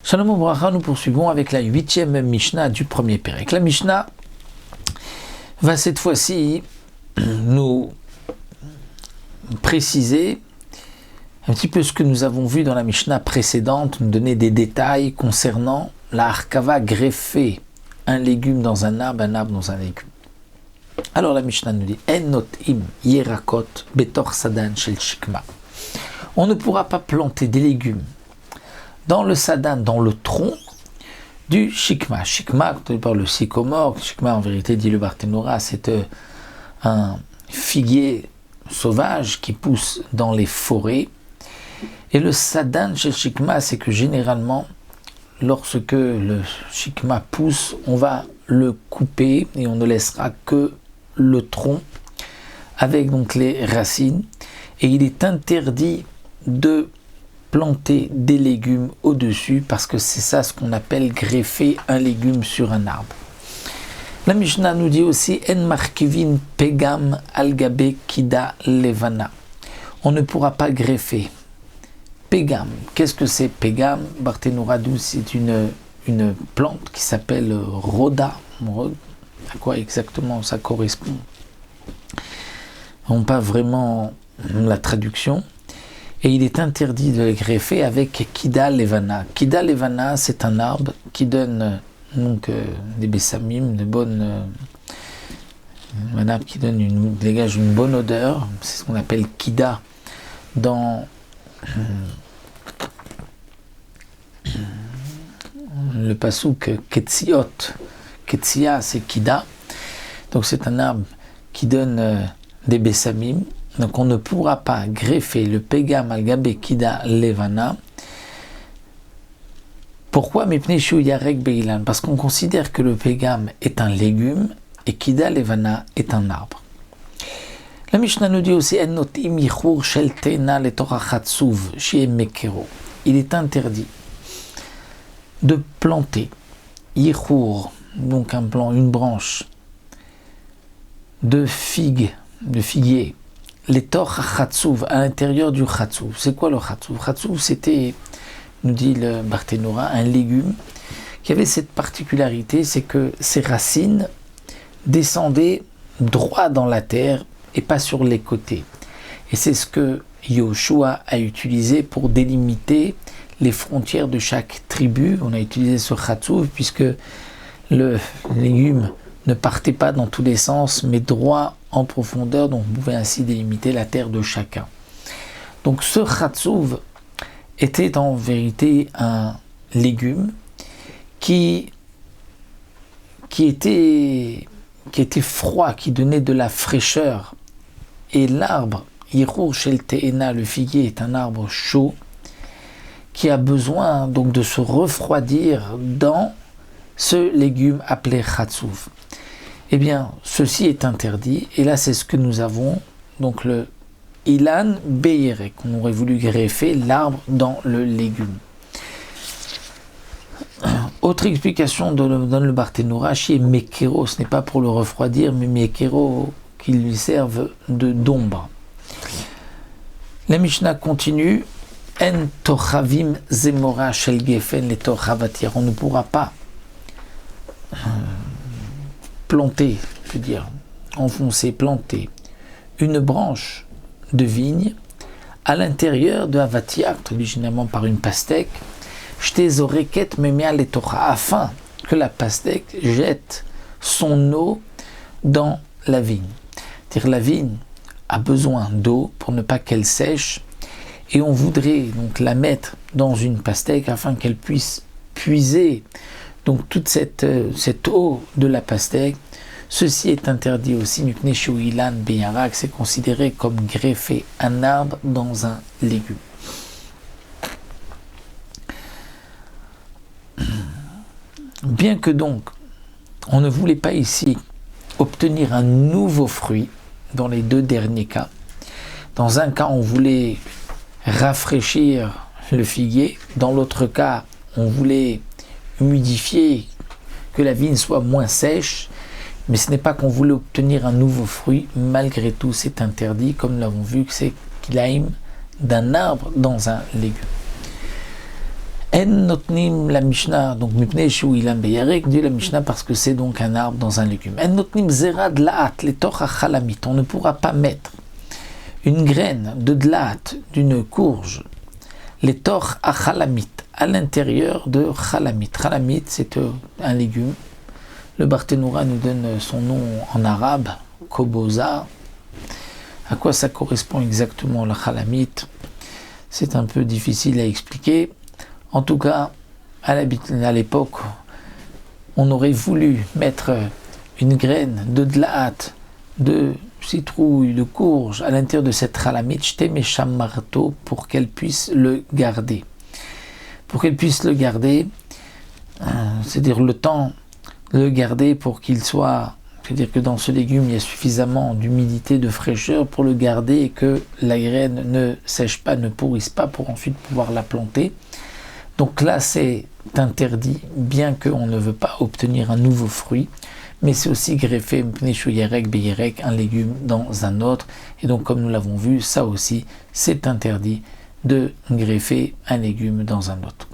Shalom Obracha, nous poursuivons avec la 8e Mishnah du premier Pérec. La Mishnah va cette fois-ci nous préciser un petit peu ce que nous avons vu dans la Mishnah précédente, nous donner des détails concernant la harkava, greffer un légume dans un arbre dans un légume. Alors la Mishnah nous dit En not im yerakot betor sadan shel shikma. On ne pourra pas planter des légumes dans le sadan, dans le tronc du shikma. Shikma, par le sycomore, shikma en vérité, dit le Barthénora, c'est un figuier sauvage qui pousse dans les forêts. Et le sadan chez shikma, c'est que généralement, lorsque le shikma pousse, on va le couper et on ne laissera que le tronc avec donc les racines. Et il est interdit de planter des légumes au-dessus parce que c'est ça ce qu'on appelle greffer un légume sur un arbre. La Mishnah nous dit aussi En markivin pegam algabe kida levana. On ne pourra pas greffer. Pegam, qu'est-ce que c'est pegam? Barthénora d'où c'est une plante qui s'appelle rhoda. À quoi exactement ça correspond? On n'a pas vraiment la traduction. Et il est interdit de le greffer avec Kida Levana. Kida Levana, c'est un arbre qui donne des bessamim, un arbre qui dégage une bonne odeur. C'est ce qu'on appelle Kida dans le pasouk Ketsiot. Ketsia, c'est Kida. Donc c'est un arbre qui donne des bessamim. Donc on ne pourra pas greffer le pegam al gabe kida levana. Pourquoi? Parce qu'on considère que le pegam est un légume et kida levana est un arbre. La Mishnah nous dit aussi il est interdit de planter yichur, donc une branche de figuier, les torts chatsuv, à l'intérieur du chatsuv. C'est quoi le chatsuv? Chatsuv, c'était, nous dit le Barthénora, un légume qui avait cette particularité, c'est que ses racines descendaient droit dans la terre et pas sur les côtés. Et c'est ce que Yoshua a utilisé pour délimiter les frontières de chaque tribu. On a utilisé ce chatsuv puisque le légume ne partait pas dans tous les sens, mais droit en profondeur, donc on pouvait ainsi délimiter la terre de chacun. Donc ce chatsuv était en vérité un légume qui était froid, qui donnait de la fraîcheur. Et l'arbre, Yirur Shel Te'ena, le figuier, est un arbre chaud qui a besoin donc de se refroidir dans ce légume appelé chatsuv. Eh bien, ceci est interdit, et là c'est ce que nous avons, donc le Ilan Beyerek, on aurait voulu greffer l'arbre dans le légume. Autre explication donne le Barthénora, chez Mekero, ce n'est pas pour le refroidir, mais Mekero qui lui servent d'ombre. La Mishnah continue, En Tochavim Zemora Shel Gefen le Tochavatir, on ne pourra pas planter, enfoncer, planter une branche de vigne à l'intérieur de Avatia, originalement par une pastèque, afin que la pastèque jette son eau dans la vigne. C'est-à-dire la vigne a besoin d'eau pour ne pas qu'elle sèche, et on voudrait donc la mettre dans une pastèque afin qu'elle puisse puiser donc toute cette eau de la pastèque. Ceci est interdit aussi, c'est considéré comme greffer un arbre dans un légume. Bien que donc on ne voulait pas ici obtenir un nouveau fruit dans les deux derniers cas, dans un cas on voulait rafraîchir le figuier, dans l'autre cas on voulait humidifier, que la vigne soit moins sèche, mais ce n'est pas qu'on voulait obtenir un nouveau fruit, malgré tout c'est interdit, comme nous l'avons vu que c'est kilaim d'un arbre dans un légume. En notnim la Mishnah, donc mipnei shu ilam beyarek, dit la Mishnah parce que c'est donc un arbre dans un légume. En notnim zera dlaat letoch hachalamit, on ne pourra pas mettre une graine de dlaat, d'une courge, letoch hachalamit, à l'intérieur de chalamit. Chalamit, c'est un légume. Le Barthénoura nous donne son nom en arabe, koboza. À quoi ça correspond exactement la chalamit? C'est un peu difficile à expliquer. En tout cas, à l'époque, on aurait voulu mettre une graine de dlaat, de citrouille, de courge à l'intérieur de cette chalamit, shtemesham marteau, pour qu'elle puisse le garder. Pour qu'elle puisse le garder, c'est-à-dire le temps de le garder pour qu'il soit, c'est-à-dire que dans ce légume, il y a suffisamment d'humidité, de fraîcheur pour le garder et que la graine ne sèche pas, ne pourrisse pas pour ensuite pouvoir la planter. Donc là, c'est interdit, bien qu'on ne veut pas obtenir un nouveau fruit, mais c'est aussi greffer un légume dans un autre. Et donc, comme nous l'avons vu, ça aussi, c'est interdit de greffer un légume dans un autre.